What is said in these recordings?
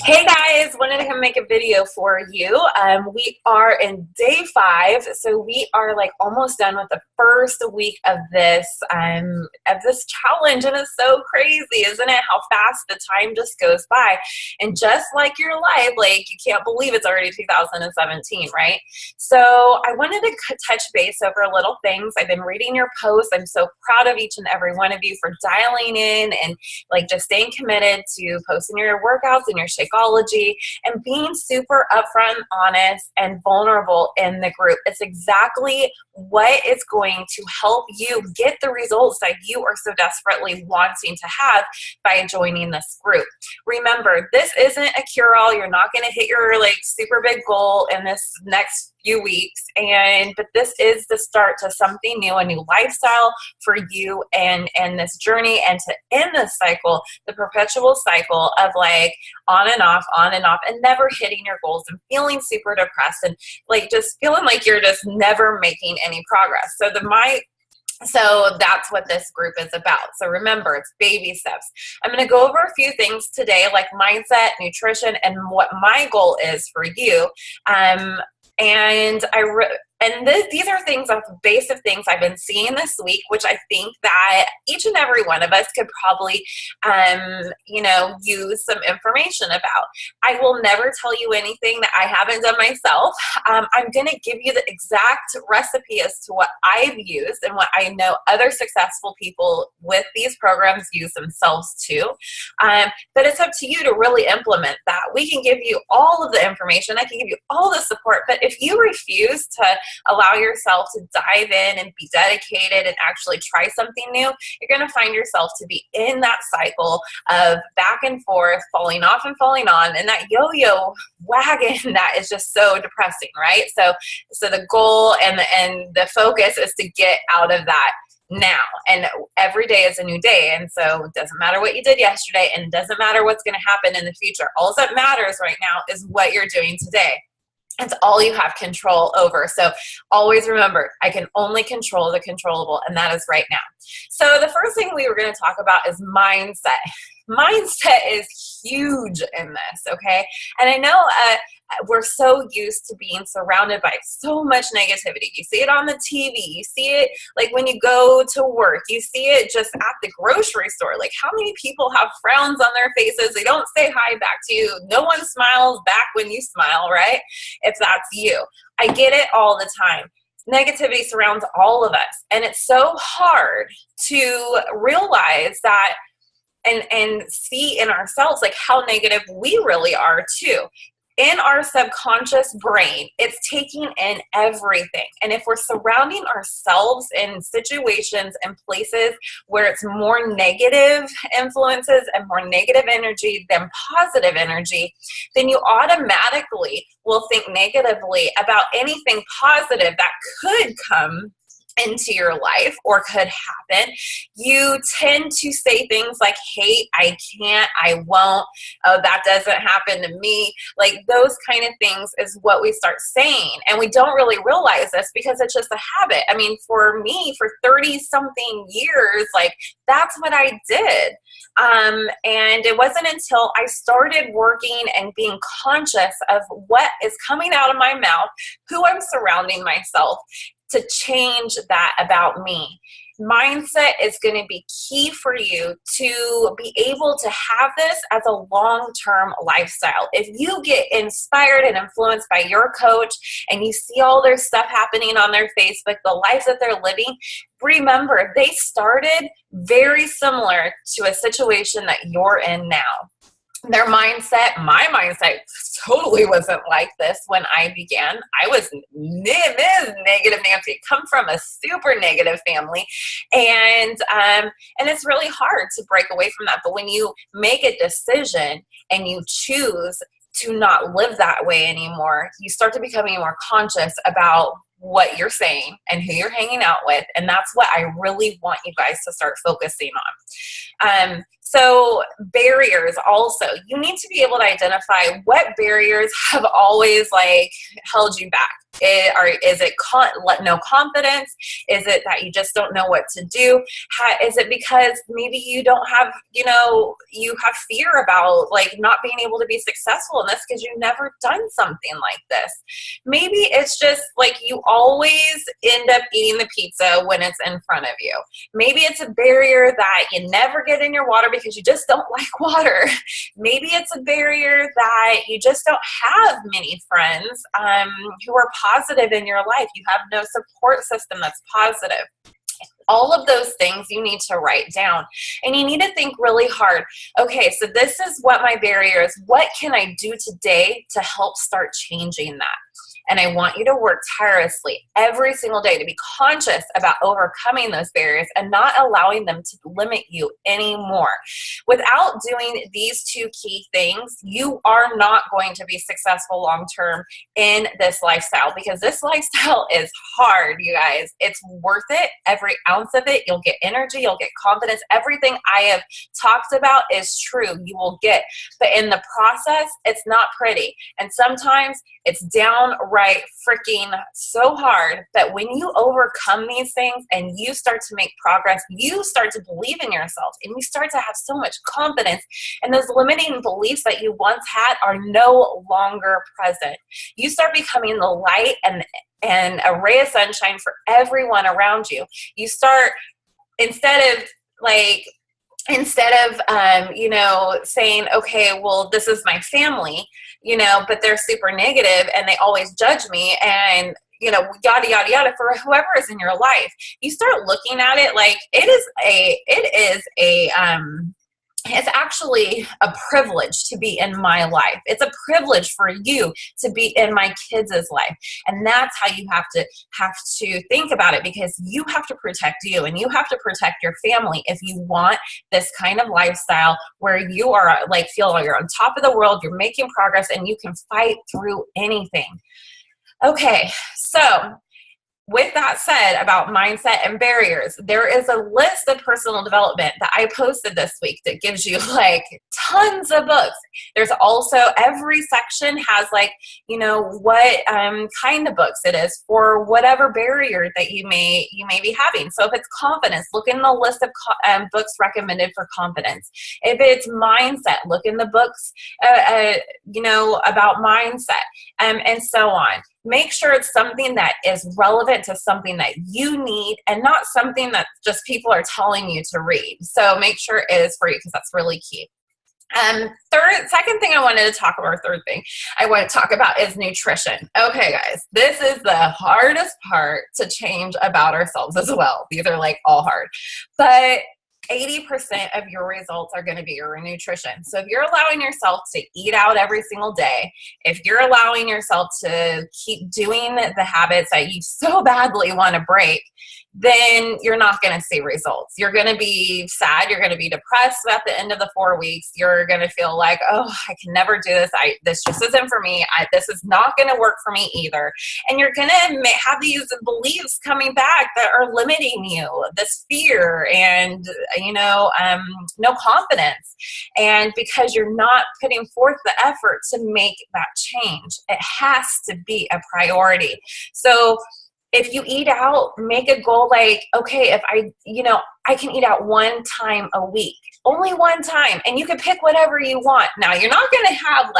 Hey guys, wanted to come make a video for you. We are in day 5, so we are like almost done with the first week of this challenge, and it's so crazy, isn't it? How fast the time just goes by, and just like your life, like you can't believe it's already 2017, right? So I wanted to touch base over little things. I've been reading your posts. I'm so proud of each and every one of you for dialing in and like just staying committed to posting your workouts and your Shakeology and being super upfront, honest, and vulnerable in the group. It's exactly what is going to help you get the results that you are so desperately wanting to have by joining this group. Remember, this isn't a cure-all. You're not going to hit your like super big goal in this next few weeks, but this is the start to something new, a new lifestyle for you and this journey, and to end this cycle, the perpetual cycle of like on and off, and never hitting your goals and feeling super depressed and like just feeling like you're just never making any progress. So that's what this group is about. So remember, it's baby steps. I'm going to go over a few things today, like mindset, nutrition, and what my goal is for you. These are things off the base of things I've been seeing this week, which I think that each and every one of us could probably, use some information about. I will never tell you anything that I haven't done myself. I'm going to give you the exact recipe as to what I've used and what I know other successful people with these programs use themselves too. But it's up to you to really implement that. We can give you all of the information. I can give you all the support. But if you refuse to allow yourself to dive in and be dedicated and actually try something new, you're going to find yourself to be in that cycle of back and forth, falling off and falling on, and that yo-yo wagon that is just so depressing, right? So the goal and the focus is to get out of that now, and every day is a new day, and so it doesn't matter what you did yesterday, and it doesn't matter what's going to happen in the future. All that matters right now is what you're doing today. It's all you have control over. So always remember, I can only control the controllable, and that is right now. So the first thing we were going to talk about is mindset. Mindset is huge in this, okay? And I know we're so used to being surrounded by so much negativity. You see it on the TV. You see it like when you go to work. You see it just at the grocery store. Like how many people have frowns on their faces? They don't say hi back to you. No one smiles back when you smile, right? If that's you. I get it all the time. Negativity surrounds all of us. And it's so hard to realize that and see in ourselves like how negative we really are too. In our subconscious brain, it's taking in everything. And if we're surrounding ourselves in situations and places where it's more negative influences and more negative energy than positive energy, then you automatically will think negatively about anything positive that could come into your life or could happen. You tend to say things like hate, I can't, I won't, oh, that doesn't happen to me. Like those kind of things is what we start saying. And we don't really realize this because it's just a habit. I mean, for me, for 30 something years, like that's what I did. And it wasn't until I started working and being conscious of what is coming out of my mouth, who I'm surrounding myself, to change that about me. Mindset is going to be key for you to be able to have this as a long-term lifestyle. If you get inspired and influenced by your coach and you see all their stuff happening on their Facebook, the lives that they're living, remember they started very similar to a situation that you're in now. Their mindset, my mindset totally wasn't like this when I began. I was Ms. Negative Nancy, come from a super negative family. And it's really hard to break away from that. But when you make a decision and you choose to not live that way anymore, you start to becoming more conscious about what you're saying and who you're hanging out with. And that's what I really want you guys to start focusing on. So barriers also, you need to be able to identify what barriers have always like held you back. Is it no confidence? Is it that you just don't know what to do? Is it because maybe you don't have, you have fear about like not being able to be successful in this because you've never done something like this? Maybe it's just like you always end up eating the pizza when it's in front of you. Maybe it's a barrier that you never get in your water because you just don't like water. Maybe it's a barrier that you just don't have many friends who are positive in your life. You have no support system that's positive. All of those things you need to write down, and you need to think really hard. Okay, so this is what my barrier is. What can I do today to help start changing that? And I want you to work tirelessly every single day to be conscious about overcoming those barriers and not allowing them to limit you anymore. Without doing these two key things, you are not going to be successful long-term in this lifestyle, because this lifestyle is hard, you guys. It's worth it. Every ounce of it. You'll get energy. You'll get confidence. Everything I have talked about is true. You will get. But in the process, it's not pretty. And sometimes it's downright freaking so hard that when you overcome these things and you start to make progress, you start to believe in yourself and you start to have so much confidence, and those limiting beliefs that you once had are no longer present. You start becoming the light and a ray of sunshine for everyone around you. You start, instead of saying, okay, well, this is my family, but they're super negative and they always judge me and, yada, yada, yada, for whoever is in your life. You start looking at it like it's actually a privilege to be in my life. It's a privilege for you to be in my kids' life. And that's how you have to think about it, because you have to protect you and you have to protect your family if you want this kind of lifestyle where you are feel like you're on top of the world, you're making progress, and you can fight through anything. Okay, so with that said about mindset and barriers, there is a list of personal development that I posted this week that gives you tons of books. There's also, every section has what kind of books it is for whatever barrier that you may be having. So if it's confidence, look in the list of books recommended for confidence. If it's mindset, look in the books about mindset, and so on. Make sure it's something that is relevant to something that you need and not something that just people are telling you to read. So make sure it is for you, because that's really key. Second thing I wanted to talk about, or third thing I want to talk about, is nutrition. Okay, guys, this is the hardest part to change about ourselves as well. These are all hard, but 80% of your results are going to be your nutrition. So if you're allowing yourself to eat out every single day, if you're allowing yourself to keep doing the habits that you so badly want to break, then you're not going to see results. You're going to be sad. You're going to be depressed at the end of the 4 weeks. You're going to feel like, oh, I can never do this. This just isn't for me. This is not going to work for me either. And you're going to have these beliefs coming back that are limiting you, this fear and, no confidence. And because you're not putting forth the effort to make that change, it has to be a priority. So if you eat out, make a goal okay, if I can eat out one time a week, only one time, and you can pick whatever you want. Now, you're not going to have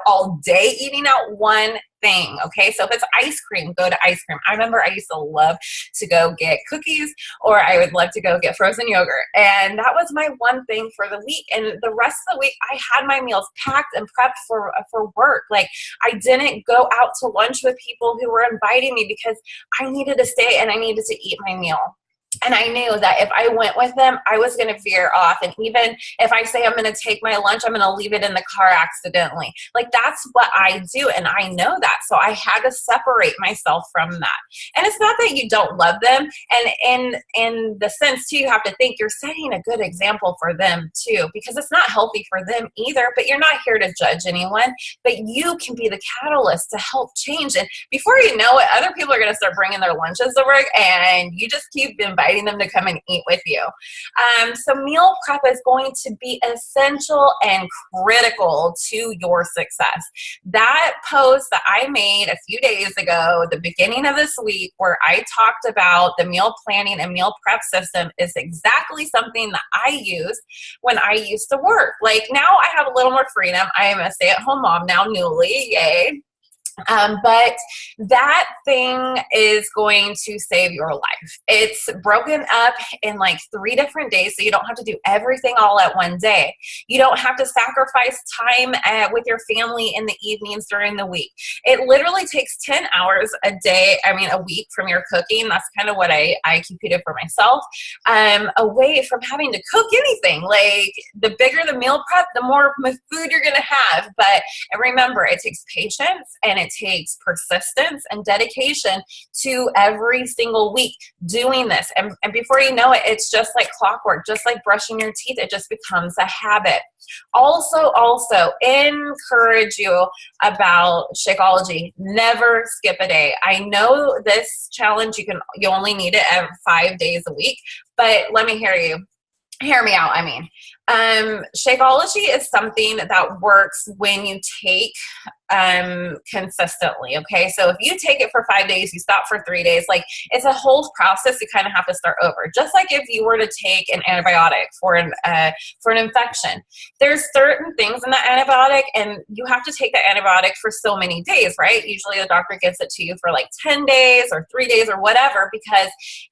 all day eating out one thing, okay? So if it's ice cream, go to ice cream. I remember I used to love to go get cookies, or I would love to go get frozen yogurt, and that was my one thing for the week. And the rest of the week, I had my meals packed and prepped for work. I didn't go out to lunch with people who were inviting me because I needed to stay and I needed to eat my meal. And I knew that if I went with them, I was going to veer off. And even if I say I'm going to take my lunch, I'm going to leave it in the car accidentally. That's what I do. And I know that. So I had to separate myself from that. And it's not that you don't love them. And in the sense, too, you have to think you're setting a good example for them, too, because it's not healthy for them either. But you're not here to judge anyone. But you can be the catalyst to help change. And before you know it, other people are going to start bringing their lunches to work. And you just keep inviting inviting them to come and eat with you. So meal prep is going to be essential and critical to your success. That post that I made a few days ago, the beginning of this week, where I talked about the meal planning and meal prep system is exactly something that I use when I used to work. Like now I have a little more freedom. I am a stay-at-home mom now, newly, yay. But that thing is going to save your life. It's broken up in like 3 different days, so you don't have to do everything all at one day. You don't have to sacrifice time with your family in the evenings during the week. It literally takes 10 hours a week from your cooking. That's kind of what I computed for myself, away from having to cook anything. Like the bigger the meal prep, the more food you're going to have. But remember, it takes patience and it takes persistence and dedication to every single week doing this. And before you know it, it's just like clockwork, just like brushing your teeth. It just becomes a habit. Also encourage you about Shakeology. Never skip a day. I know this challenge, you only need it 5 days a week, but let me hear me out. Shakeology is something that works when you take consistently. Okay. So if you take it for 5 days, you stop for 3 days, like it's a whole process. You kind of have to start over. Just like if you were to take an antibiotic for an infection, there's certain things in that antibiotic and you have to take the antibiotic for so many days, right? Usually the doctor gives it to you for like 10 days or 3 days or whatever, because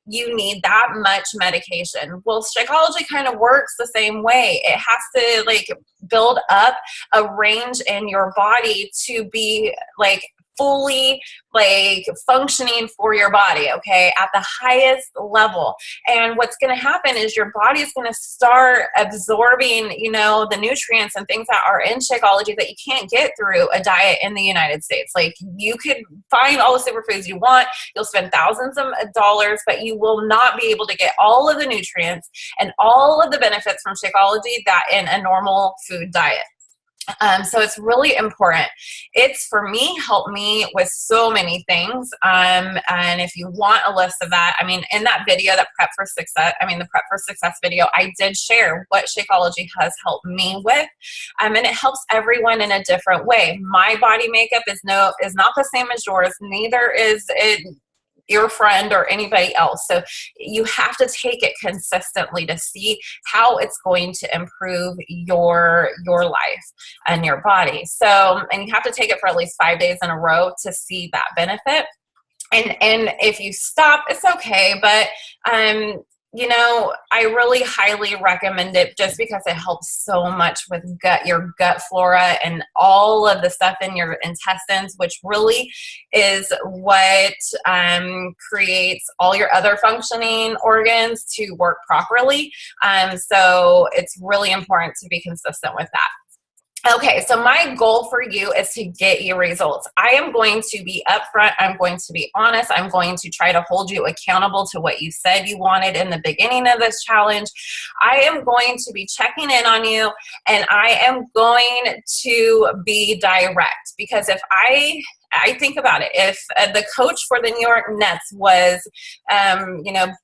you need that much medication. Well, Shakeology kind of works the same way. It has to like build up a range in your body to be like fully like functioning for your body, okay, at the highest level. And what's going to happen is your body is going to start absorbing, the nutrients and things that are in Shakeology that you can't get through a diet in the United States. Like you could find all the superfoods you want, you'll spend thousands of dollars, but you will not be able to get all of the nutrients and all of the benefits from Shakeology that in a normal food diet. So it's really important. It's, for me, helped me with so many things. And if you want a list of that, in that video, the Prep for Success video, I did share what Shakeology has helped me with. And it helps everyone in a different way. My body makeup is not the same as yours. Neither is it your friend or anybody else. So you have to take it consistently to see how it's going to improve your life and your body. So, and you have to take it for at least 5 days in a row to see that benefit. And if you stop, it's okay. But, I really highly recommend it just because it helps so much with your gut flora and all of the stuff in your intestines, which really is what creates all your other functioning organs to work properly. So it's really important to be consistent with that. Okay, so my goal for you is to get you results. I am going to be upfront. I'm going to be honest. I'm going to try to hold you accountable to what you said you wanted in the beginning of this challenge. I am going to be checking in on you, and I am going to be direct, because if I think about it. If the coach for the New York Nets was,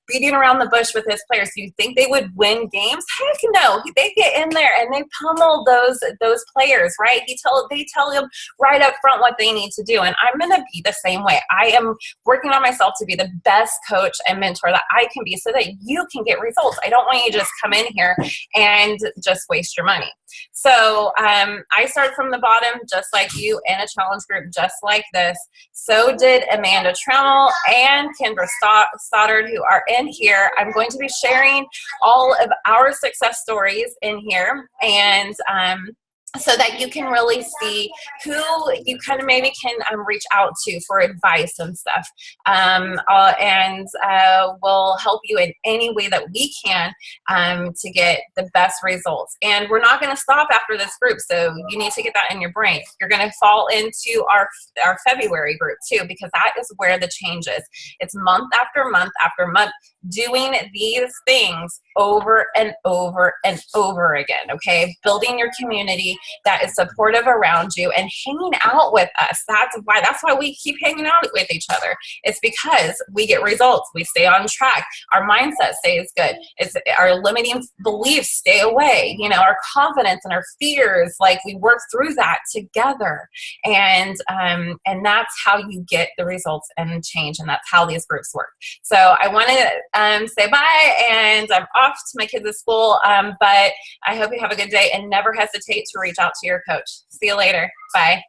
beating around the bush with his players, do you think they would win games? Heck no. They get in there and they pummel those players, right? They tell them right up front what they need to do. And I'm going to be the same way. I am working on myself to be the best coach and mentor that I can be so that you can get results. I don't want you to just come in here and just waste your money. So I started from the bottom, just like you, in a challenge group just like this. So did Amanda Trammell and Kendra Stoddard, who are in here. I'm going to be sharing all of our success stories in here, and so that you can really see who you kind of maybe can reach out to for advice and stuff, and we'll help you in any way that we can to get the best results. And we're not going to stop after this group, so you need to get that in your brain. You're going to fall into our February group too, because that is where the change is. It's month after month after month. doing these things over and over and over again, okay? Building your community that is supportive around you and hanging out with us. That's why we keep hanging out with each other. It's because we get results. We stay on track. Our mindset stays good. It's our limiting beliefs stay away. You know, our confidence and our fears, like we work through that together. And that's how you get the results and change. And that's how these groups work. So I want to say bye, and I'm off to my kids' school. But I hope you have a good day, and never hesitate to reach out to your coach. See you later. Bye.